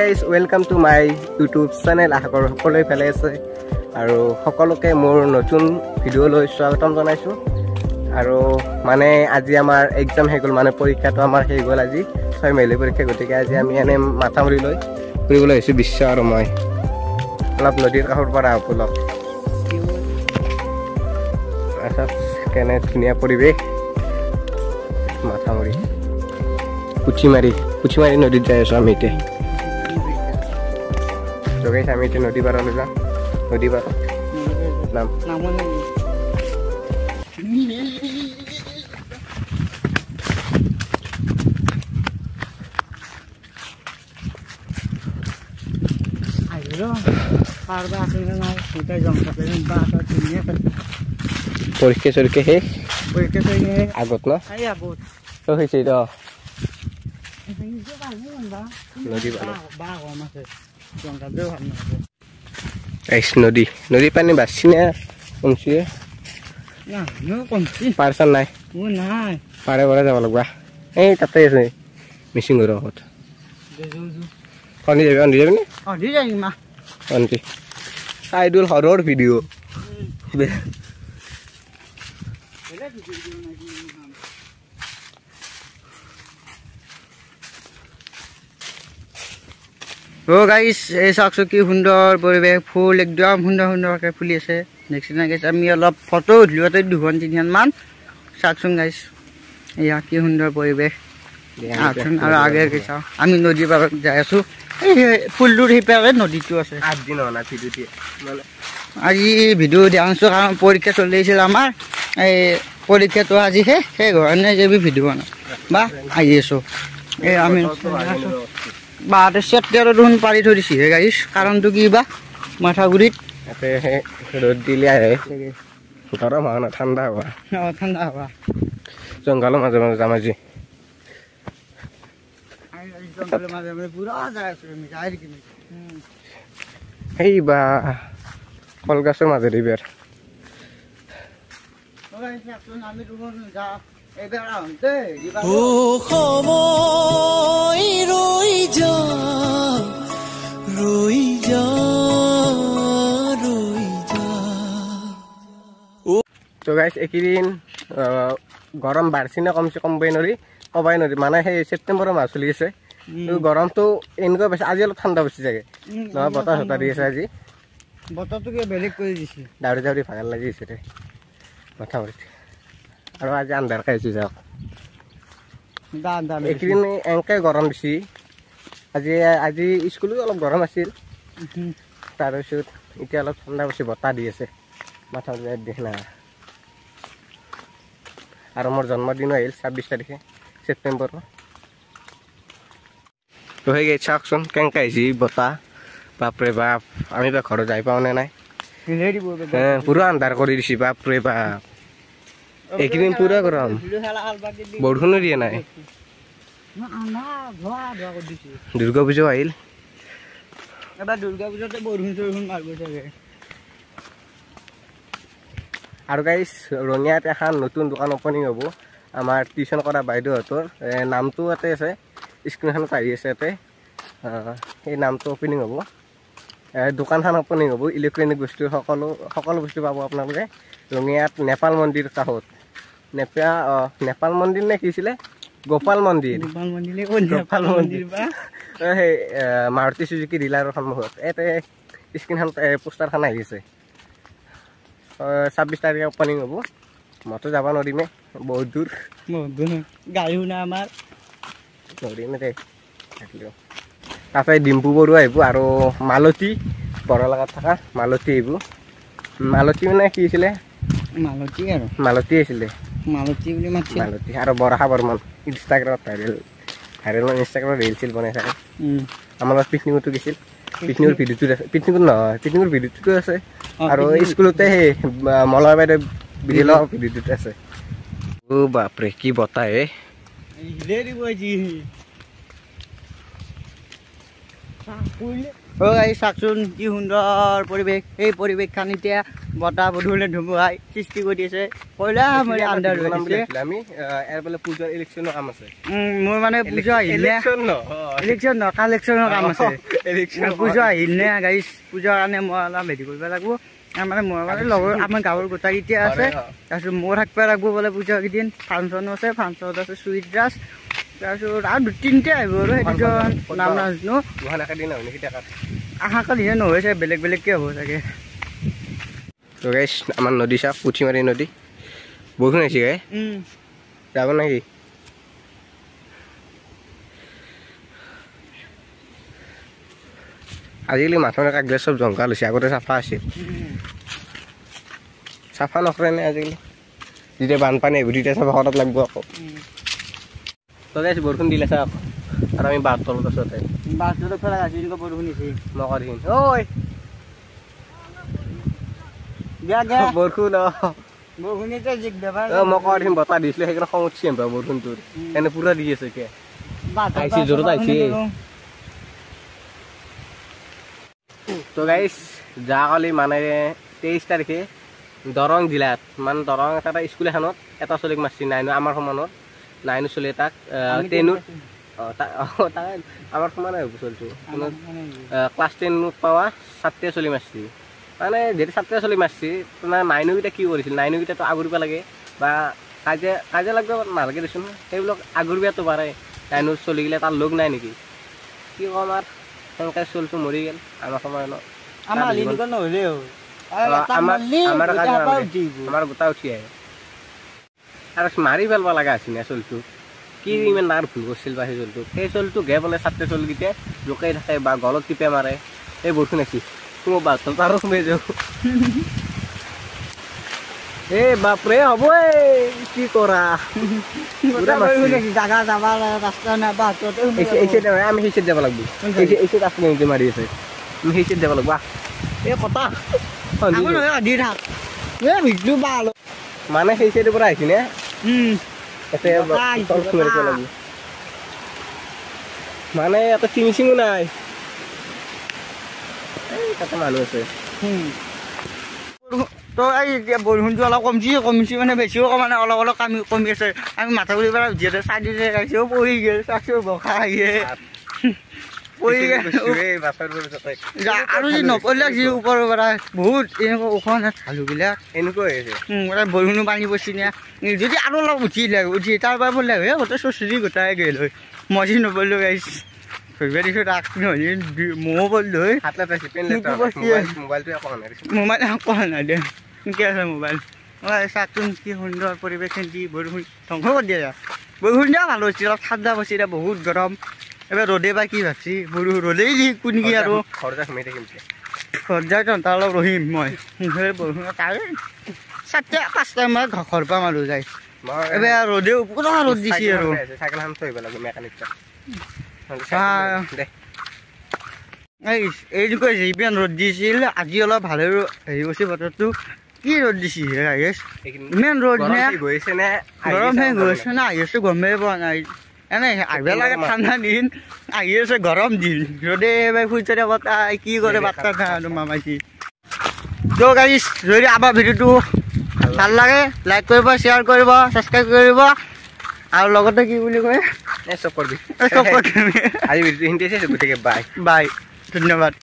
guys, welcome to my YouTube channel. আশা কৰোঁ সকলোৱে ভালে আছে আৰু সকলোকে মোৰ নতুন ভিডিঅ' লৈ স্বাগতম জনাইছো আৰু মানে আজি আমাৰ এক্সাম হৈ গ'ল মানে পৰীক্ষাটো আমাৰ হৈ গ'ল আজি 6 মে'ৰ পৰীক্ষা গতিকে আজি আমি এনে মাথামুৰি লৈ ফুৰিবলৈ আহিছো বিশ্ব আৰু মই অলপ নদীৰ কাষৰ পৰা অলপ আচ্ছা কেনে ধুনীয়া পৰিৱেশ মাথামুৰি পুঠিমাৰি নদীত যাই আছো আমি এতিয়া তো গাইস আমি এতিয়া নদী পাৰলৈ যাম নদী পাৰ নাম পৰীক্ষা চৰীক্ষা শেষ আগত ন তো হৈছে নদী নদী নদী পানী বাচি না কমছি পাৰ্চন নাই পাৰে পাৰে যাব লাগবা এই তাতে আছে মিচিং ঘৰৰ আগত কণী যাবি যাবি নে কণী আইডল হৰৰ ভিডিঅ' ও গাইস এই চাকছো কি সুন্দৰ পৰিৱেশ ফুল একদম সুন্দৰ সুন্দৰকৈ ফুলি আছে নেক্সট দিনা গাইস আমি অলপ ফটো উঠলিওতে 2-3 মান চাকছোন গাইস এয়া কি সুন্দৰ পৰিৱেশ আৰু আগে গেছা আমি নদী পাৰত যাই আছো এই ফুলটোৰ হিপাৰে নদীটো আছে 8 দিন হলা ভিডিঅ' দিয়ে মানে আজি ভিডিঅ' দিয়াছো কাৰণ পৰীক্ষা চলি আছিল আমাৰ এই পৰীক্ষাটো আজি শেষ কাৰণে যে ভিডিঅ' বনা বা আহি আছো এই আমি বাতে সেটৰ দুন পাৰি থৈ দিছি হে গাইস কাৰণটো কি বা মাথাগুৰিত এতে ৰ'দ দিলে আহে গৰম হয় না ঠাণ্ডা হয় ঠাণ্ডা হয় জংগলৰ মাজে মাজে যাম আজি জংগলৰ মাজে মাজে পুৰা যায় আছে আমি যাই কি হেই বা কলগাছৰ মাজে দিবেৰ গাইস এখন আমি দুজন যা এবাৰ আনতে ও সময় ৰই যা তো গাইস একিদিন গৰম বাঢ়ছি না কমছে কম কবাই নৰি মানে সেই সেপ্টেম্বৰৰ মাহ চলি আছে গৰমটো এনেকুৱা বেছি আজি অলপ ঠাণ্ডা বেছি যাগে নহয় বতাহ হতা দি আছে আজি বতাহটো কি বেলেগ কৰি দিছে দাউৰি ভাগৰ লাগি আছে ৰে মাথা মাৰিছে আৰু আজি আন্ধাৰ খাইছো যাওক একেদিন এনেকৈ গৰম বেছি আজি স্কুলো অলপ গৰম আছিল তাৰপিছত এতিয়া অলপ ঠাণ্ডা বেছি বতাহ দি আছে মাথা দেখ না আৰু মোৰ জন্মদিনো আহিল 26 তাৰিখে ছেপ্টেম্বৰ তো হৈ গৈ চাওকচোন কেনেকৈ আহিছে বতাহ বাপৰে বাপ আমি বা ঘৰত যাই পাওঁ নে নাই পুৰা আন্ধাৰ কৰি দিছে বাপৰে বাপ একেদিন পুৰা গৰম বৰষুণো দিয়া নাই দুৰ্গা পূজা আহিল এবাৰ দুৰ্গা পূজাতে বৰষুণ মাৰিব চাগে আৰু গাইস ৰঙিয়াত এখন নতুন দোকান ওপেনিং হ'ব আমাৰ টিউচন কৰা বাইদেউহঁতৰ নামটো ইয়াতে আছে স্ক্ৰীণখনত আহি আছে ইয়াতে সেই নামটো ওপেনিং হ'ব দোকানখন ওপেনিং হ'ব ইলেক্ট্ৰনিক বস্তু সকলো বস্তু পাব আপোনালোকে ৰঙিয়াত নেপাল মন্দিৰ কাষত নেপাল মন্দিৰ নে কি আছিলে গোপাল মন্দিৰ সেই মাৰুতি সুজুকি ডিলাৰৰ সন্মুখত ইয়াতে স্ক্ৰীণখন পোষ্টাৰখন আহি আছে 26 তাৰিখে ওপেনিং হ'ব মইতো যাব নোৱাৰিমে বহুত দূৰ গাড়ীও না আমাৰ নোৱাৰিমে দে তাতে ডিম্পু বড়ো আহিব আৰু মালতী বৰলাগাত থকা মালতী আহিব মালতী মানে কি আছিলে মালতী আছিলে মালতী বুলি মাতিছে মালতী আৰু বৰষা বৰ্মন ইনষ্টাগ্ৰামত ভাইৰেল ইনষ্টাগ্ৰামত ৰিল চিল বনাই থাকে আমাৰ লগত পিকনিকতো গৈছিল পিকনিকৰ ভিডিঅ'টো আছে পিকনিকৰ ভিডিঅ'টো আছে আৰু স্কুলতে সেই মলয় বাইদেউ ভিডিঅ'টো আছে ও বাপৰে কি বতাহ চাকচোন কি সুন্দৰ পৰিৱেশ এই পৰিৱেশখন এতিয়া বতাহ বধূলে ধুমুহাই সৃষ্টি কৰি আছে কয়লা মই আন্ধাৰ হৈ আছে আমি এৰ বলে পূজাৰ ইলেকশ্যনৰ কাম আছে মোৰ মানে পূজা আহিলে ইলেকশ্যন ন কালেকশ্যনৰ কাম আছে পূজা আহিলে গাইছ পূজাৰ কাৰণে মই অলপ হেৰি কৰিব লাগিব মানে মই মানে লগৰ আমাৰ গাঁৱৰ গোটাকেইটা আছে তাৰপিছত মোৰ থাকিব লাগিব বোলে পূজা কেইদিন ফাংচনো আছে ফাংচনত আছে চুইট ড্ৰাছ তাৰপিছত আৰু 2-3টা আহিব আৰু সেইটো নাম নাজানো আশা কালিহে নহৈছে বেলেগ বেলেগকৈ হ'ব চাগে তো গাইছ আমাৰ নদী চাওক পুঠিমাৰী নদী বৰষুণ আহিছে গাই যাব নেকি আজিকালি মাথা কাগলে চব জংঘল হৈছে আগতে চাফা আছিল চাফা নকৰে নে আজিকালি যেতিয়া বানপানী আহিব তেতিয়া চাফা কৰাত লাগিব আকৌ তো গাইছ বৰষুণ দিলে চাওক আৰু আমি বাট তলত আছো বৰষুণ দিছে নকৰিম ঐ বৰষুণ মই কৰিম বতাহ দিছিলো সেইকাৰণে খং উঠি বৰষুণটোৰ এনে পুৰা দি আছে এতিয়া আহিছে জোৰত আহিছে তো গাইছ যোৱাকালি মানে 23 তাৰিখে দৰং জিলাত মানে দৰং এটা স্কুল এখনত এটা চলিক মাৰছি নাইনো আমাৰ সমানত নাইনো চলি তাক 10 আমাৰ সমানে হ'ব চলিটো ক্লাছ 10 পাৱা 7 চলি মাৰছি মানে যেটা 7 চলি মাৰছি তোমাৰ নাইনকেইটা কি কৰিছিল নাইনকেইটা তো আগুৰিব লাগে বা কাজে লাগবে নালাগে দেচোন সেইবিলাক আগুৰিবাতো পাৰে নাইনৰ চলি গেলে তাৰ লগ নাই নেকি কি কম আৰ সংখ্যায় চলটো মৰি গেল আমাৰ সময়ত আমাৰ গোটা উঠি আহে আৰু মাৰি পেলাব লগা আছিল না চলটো কি ইমান নাৰ ভুল কৰিছিল বা সেই চলটো গে বোলে 7 চলকেইটা জোকাই থাকে বা গলত টিপে মাৰে এই বৰষুণ আছিল তোমার বাচ্চা তারও কমে যাও এ বাপরে হব কি করা জাগা যাবা রাস্তা না আমি সেই যাব লাগবো এই মারি আছে আমি সেই যাব লাগবো এ কথা মানে সেই সাইডের পৰা আহিছি নে মানে এত চিমি চিমু নাই মানুহ আছে তো এই বৰষুণটো অলপ কমিছে মানে বেছিও মানে অলপ কমি আছে আমি মাথা ঘূৰি পেলাই যিহেতু চাই ৰাখিছেও পৰি গ'ল চাইছো বখা আহিয়ে পৰি আৰু যি নপৰিলে যি ওপৰৰ পৰা বহুত এনেকুৱা ওখ ঢালুবিলাক এনেকুৱা হৈছে বৰষুণো পানী পৰছি নে যদি আৰু অলপ উঠি তাৰ পৰা পৰলে হয় গোটেই চুচৰি গোটাই গ'ল হয় মই যি নপৰিলো গাইছ ভেৰিফিকেশ্যন ৰাখি নহয় ময়ো বললো মোবাইল কোৱা নাই দে কি আছে মোবাইল চাওকচোন কি সুন্দৰ পৰিৱেশ দি বৰষুণ ধ্বংস কৰি দিয়া বৰষুণ দিয়া ভাল হৈছে অলপ ঠাণ্ডা পৰিছে এতিয়া বহুত গৰম এবাৰ ৰ'দে বা কি ভাবছি ৰ'দেই দি কোনকি আৰু ঘৰত যাই তাৰ অলপ ৰহিম মই বৰষুণ তাৰ 4-5টা মই ঘৰ পৰা মাৰো যায় এবাৰ ৰ'দেও পুৰা ৰ'দ দিছে আৰু চাইকেলখন থৈ আহিব লাগিব মেকানিকটা এইটোকৈ যিমান ৰ'দ দিছিল আজি অলপ ভালে হেৰি হৈছে বতৰটো কি ৰ'দ দিছে ইমান ৰ'দ নে গৰমহে গৈছে না আহি আছে গমেই পোৱা নাই এনে আহিব লাগে ঠাণ্ডা দিন আহি আছে গৰম দিন ৰ'দে এবাৰ খুচৰি বতাহ কি কৰে বাৰ্তা নাই মামাইছি তো গাইছ যদি আমাৰ ভিডিঅ'টো ভাল লাগে লাইক কৰিব শ্বেয়াৰ কৰিব ছাবস্ক্ৰাইব কৰিব আৰু লগতে কি বুলি কয় চব কৰিবি আজি ভিডিঅ'টো হিন্দি আছে গতিকে বাই বাই ধন্যবাদ।